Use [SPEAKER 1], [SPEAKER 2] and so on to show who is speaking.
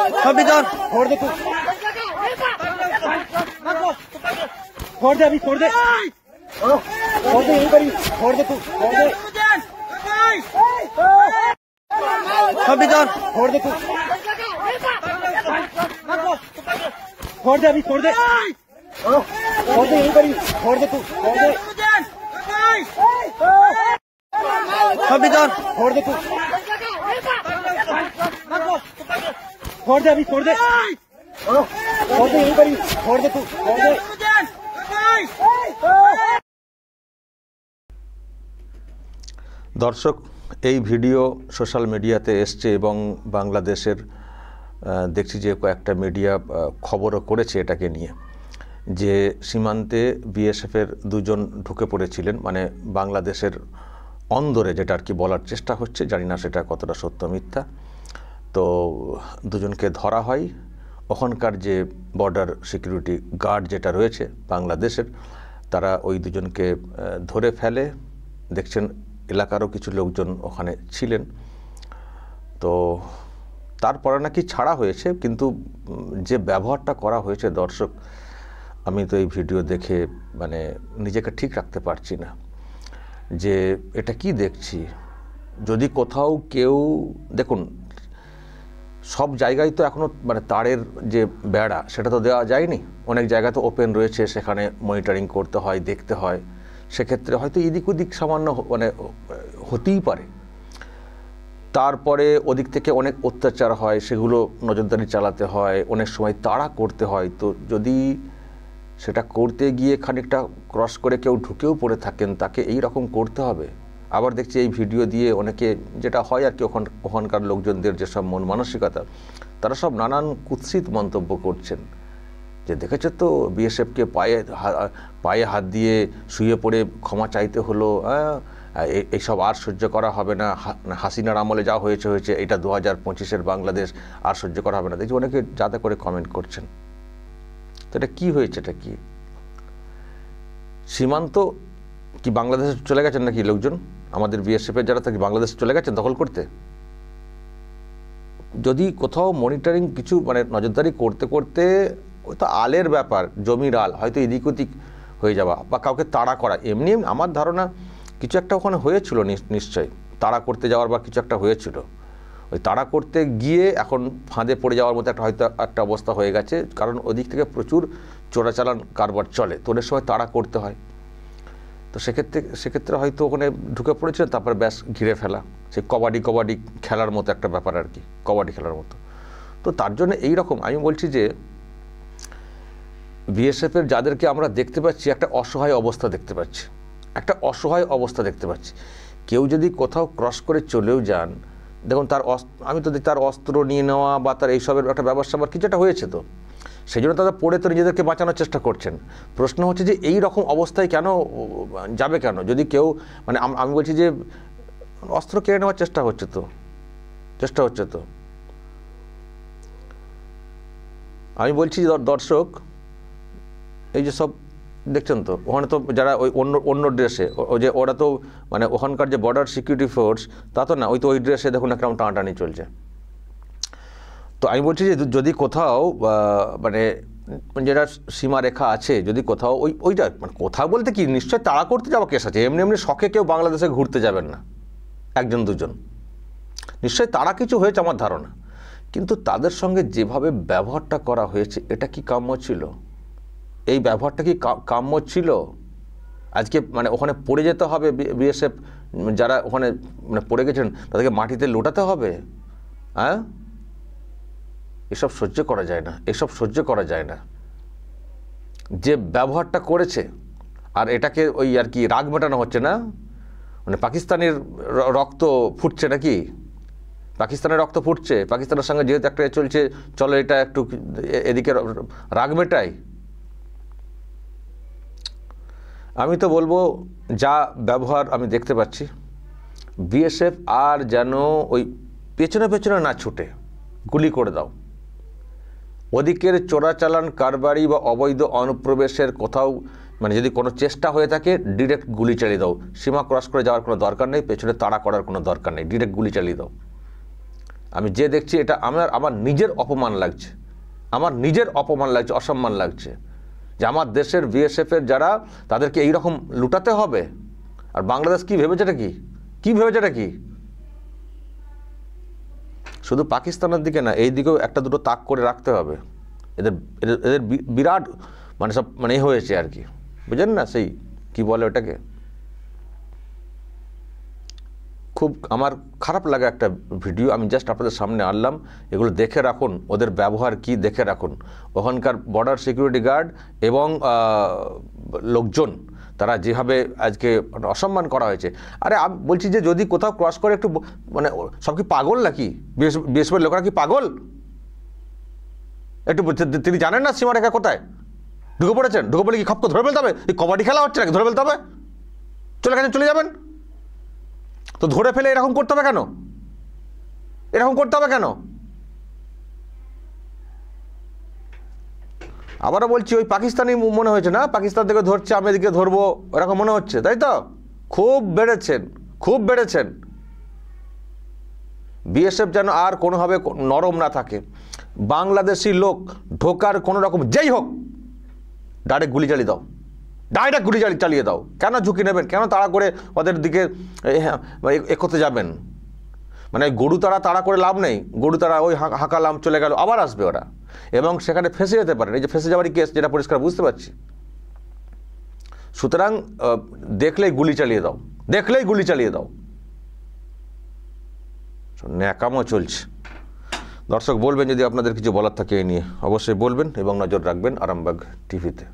[SPEAKER 1] संविधान छोड़ दे तू, छोड़ दे अभी, छोड़ दे, छोड़ दे यहीं पर ही, छोड़ दे तू, छोड़ दे संविधान छोड़ दे तू, छोड़ दे अभी, छोड़ दे, छोड़ दे यहीं पर ही, छोड़ दे तू, छोड़ दे संविधान छोड़ दे तू, छोड़ दे अभी, छोड़ दे, छोड़ दे यहीं पर ही, छोड़ दे तू, छोड़ दे।
[SPEAKER 2] দর্শক, এই ভিডিও সোশ্যাল মিডিয়াতে এসছে এবং বাংলাদেশের দেখছি যে কয়েকটা মিডিয়া খবরও করেছে এটাকে নিয়ে, যে সীমান্তে বিএসএফের দুজন ঢুকে পড়েছিলেন, মানে বাংলাদেশের অন্দরে, যেটা আর কি বলার চেষ্টা হচ্ছে, জানি না সেটা কতটা সত্য মিথ্যা। তো দুজনকে ধরা হয়। ওখানকার যে বর্ডার সিকিউরিটি গার্ড যেটা রয়েছে বাংলাদেশের, তারা ওই দুজনকে ধরে ফেলে। দেখছেন এলাকারও কিছু লোকজন ওখানে ছিলেন। তো তারপরে নাকি ছাড়া হয়েছে, কিন্তু যে ব্যবহারটা করা হয়েছে দর্শক, আমি তো এই ভিডিও দেখে মানে নিজেকে ঠিক রাখতে পারছি না, যে এটা কি দেখছি। যদি কোথাও কেউ, দেখুন সব জায়গায় তো এখনও মানে তারের যে বেড়া সেটা তো দেওয়া যায়নি, অনেক জায়গা তো ওপেন রয়েছে, সেখানে মনিটরিং করতে হয়, দেখতে হয়। সেক্ষেত্রে হয়তো এদিক ওদিক সামান্য মানে হতেই পারে। তারপরে ওদিক থেকে অনেক অত্যাচার হয়, সেগুলো নজরদারি চালাতে হয়, অনেক সময় তাড়া করতে হয়। তো যদি সেটা করতে গিয়ে খানিকটা ক্রস করে কেউ ঢুকেও পড়ে থাকেন, তাকে এই রকম করতে হবে। আবার দেখছি এই ভিডিও দিয়ে অনেকে, যেটা হয় আর কি, ওখানকার লোকজনদের যেসব মন মানসিকতা, তারা সব নানান কুৎসিত মন্তব্য করছেন, যে দেখেছো তো বিএসএফকে পায়ে হাত দিয়ে শুয়ে পড়ে ক্ষমা চাইতে হলো, এইসব আর সহ্য করা হবে না, হাসিনার আমলে যা হয়েছে হয়েছে, এটা 2025-এর বাংলাদেশ, আর সহ্য করা হবে না। দেখছি অনেকে যাতে করে কমেন্ট করছেন। তো এটা কী হয়েছে? এটা কি সীমান্ত কি বাংলাদেশে চলে গেছেন নাকি লোকজন? আমাদের বিএসএফের যারা থাকি বাংলাদেশে চলে গেছেন দখল করতে? যদি কোথাও মনিটরিং কিছু মানে নজরদারি করতে করতে, ওই তো আলের ব্যাপার, জমির আল, হয়তো এদিক ওদিক হয়ে যাওয়া বা কাউকে তাড়া করা, এমনি আমার ধারণা কিছু একটা ওখানে হয়েছিল নিশ্চয়ই, তাড়া করতে যাওয়ার বা কিছু একটা হয়েছিল। ওই তাড়া করতে গিয়ে এখন ফাঁদে পড়ে যাওয়ার মতো হয়তো একটা অবস্থা হয়ে গেছে, কারণ ওদিক থেকে প্রচুর চোরাচালান কারবার চলে, তো ওদের সময় তাড়া করতে হয়। তো সেক্ষেত্রে হয়তো ওখানে ঢুকে পড়েছিল, তারপরে ব্যাস ঘিরে ফেলা, সেই কবাডি খেলার মতো একটা ব্যাপার আর কি, কবাডি খেলার মতো। তো তার জন্য এই রকম আমি বলছি যে বিএসএফের যাদেরকে আমরা দেখতে পাচ্ছি, একটা অসহায় অবস্থা দেখতে পাচ্ছি, কেউ যদি কোথাও ক্রস করে চলেও যান, দেখুন আমি তো তার অস্ত্র নিয়ে নেওয়া বা তার এইসবের একটা ব্যবস্থা বা কিছু একটা হয়েছে, তো সেই জন্য তারা পড়ে তো নিজেদেরকে বাঁচানোর চেষ্টা করছেন। প্রশ্ন হচ্ছে যে এই রকম অবস্থায় কেন যাবে, কেন? যদি কেউ মানে আমি বলছি যে অস্ত্র কেড়ে নেওয়ার চেষ্টা হচ্ছে তো আমি বলছি দর্শক, এই যে সব দেখছেন তো ওখানে তো যারা ওই অন্য ড্রেসে, ওই যে ওরা তো মানে ওখানকার যে বর্ডার সিকিউরিটি ফোর্স, তা তো না, ওই ড্রেসে দেখুন না কেমন টানাটানি চলছে। তো আমি বলছি যে যদি কোথাও মানে যেটা সীমারেখা আছে, যদি কোথাও ওইটা মানে কোথাও বলতে কি, নিশ্চয়ই তাড়া করতে যাওয়া কেস আছে, এমনি শখে কেউ বাংলাদেশে ঘুরতে যাবেন না, একজন দুজন, নিশ্চয়ই তারা কিছু হয়েছে আমার ধারণা। কিন্তু তাদের সঙ্গে যেভাবে ব্যবহারটা করা হয়েছে, এটা কি কাম্য ছিল? এই ব্যবহারটা কি কাম্য ছিল? আজকে মানে ওখানে পড়ে যেতে হবে বিএসএফ, যারা ওখানে মানে পড়ে গেছেন তাদেরকে মাটিতে লোটাতে হবে? হ্যাঁ, এসব সহ্য করা যায় না, যে ব্যবহারটা করেছে। আর এটাকে ওই আর কি রাগ মেটানো হচ্ছে না, মানে পাকিস্তানের রক্ত ফুটছে নাকি? পাকিস্তানের রক্ত ফুটছে, পাকিস্তানের সঙ্গে যেহেতু একটা চলছে, চলো এটা একটু এদিকে রাগ মেটাই। আমি তো বলবো যা ব্যবহার আমি দেখতে পাচ্ছি, বিএসএফ আর যেন ওই পেছনে না ছুটে গুলি করে দাও। ওদিকের চোরাচালান কারবারি বা অবৈধ অনুপ্রবেশের কোথাও মানে যদি কোনো চেষ্টা হয়ে থাকে, ডিরেক্ট গুলি চালিয়ে দাও। সীমা ক্রস করে যাওয়ার কোনো দরকার নেই, পেছনে তাড়া করার কোনো দরকার নেই, ডিরেক্ট গুলি চালিয়ে দাও। আমি যে দেখছি এটা আমার নিজের অপমান লাগছে, আমার নিজের অপমান লাগছে, অসম্মান লাগছে যে আমার দেশের বিএসএফের যারা, তাদেরকে এইরকম লুটাতে হবে। আর বাংলাদেশ কি ভেবেছেটা কি ভেবেছেটা কি? শুধু পাকিস্তানের দিকে না, এই দিকেও একটা দুটো তাক করে রাখতে হবে। এদের এদের বিরাট মানে সব মানে হয়েছে আর কি, বুঝলেন না? সেই কি বলে ওটাকে, খুব আমার খারাপ লাগা একটা ভিডিও, আমি জাস্ট আপনাদের সামনে আনলাম। এগুলো দেখে রাখুন, ওদের ব্যবহার কি দেখে রাখুন। ওখানকার বর্ডার সিকিউরিটি গার্ড এবং লোকজন তারা যেভাবে আজকে অসম্মান করা হয়েছে। আরে আমি বলছি যে যদি কোথাও ক্রস করে একটু মানে সব কি পাগল নাকি? বিএসএফের লোকেরা কি পাগল? একটু তিনি জানেন না সীমারেখা কোথায়? ঢুকে পড়েছেন, ঢুকে পড়লে কি খপকে ধরে ফেলতে হবে? এই কবাডি খেলা হচ্ছে নাকি ধরে ফেলতে হবে? চলে যাবেন তো ধরে ফেলে এরকম করতে হবে কেন? এরকম করতে হবে কেন? আবারও বলছি, ওই পাকিস্তানি মনে হয়েছে না, পাকিস্তান থেকে ধরছে আমি এদিকে ধরবো, এরকম মনে হচ্ছে, তাই তো? খুব বেড়েছেন। বিএসএফ যেন আর কোনোভাবে নরম না থাকে। বাংলাদেশি লোক ঢোকার কোনো রকম যেই হোক ডাইরেক্ট গুলি চালিয়ে দাও। কেন ঝুঁকি নেবেন? কেন তাড়া করে ওদের দিকে এগোতে যাবেন? মানে গরু তাড়া করে লাভ নেই। গরু তাড়া ওই হাঁকালাম চলে গেল, আবার আসবে ওরা, এবং সেখানে ফেঁসে যেতে পারেন। এই যে ফেঁসে যাওয়ারই কেস, যেটা পরিষ্কার বুঝতে পারছি। সুতরাং দেখলেই গুলি চালিয়ে দাও। ন্যাকামো চলছে। দর্শক বলবেন যদি আপনাদের কিছু বলার থাকে এই নিয়ে, অবশ্যই বলবেন এবং নজর রাখবেন আরামবাগ টিভিতে।